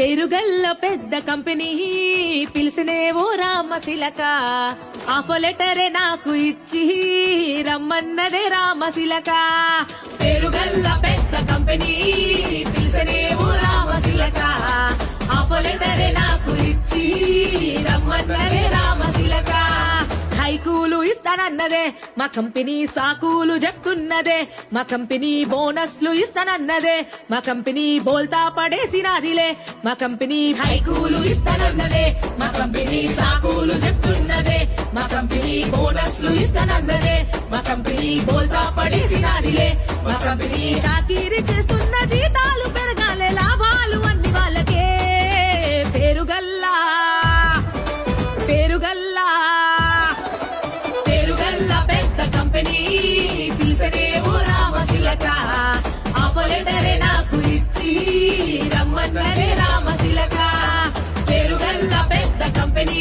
పేరుగల్ల పెద్ద company పిలిసినేవో రామశిలక offer లెటరే నాకు ఇచ్చి రమ్మన్నదే రామశిలక పేరుగల్ల పెద్ద కంపెనీ పిలిసినేవో రామశిలక ఆఫర్ లెటరే నాకు ఇచ్చి రమ్మన్నదే రామశిలక హైకూలు ఇస్తానన్నదే మా కంపెనీ సాకులు చెప్తున్నదే మా కంపెనీ బోనస్లు ఇస్తానన్నదే మా కంపెనీ బోల్తా పడేసినదిలే మా కంపెనీ హైకూలు ఇస్తానన్నదే మా కంపెనీ సాకులు చెప్తున్నదే మా కంపెనీ బోనస్లు ఇస్తానన్నదే మా కంపెనీ బోల్తా పడేసినదిలే మా కంపెనీ చాకిరీ చేస్తున్న జీతాలు పెరగాలే లాభాలు అన్ని వాళ్ళకే పేరుగల్లా పేరుగల్లా పిలిసనేవో రామశిలక ఆఫర్ లెటరే నాకు ఇచ్చి రమ్మన్నదే రామశిలక పేరుగల్ల పెద్ద కంపెనీ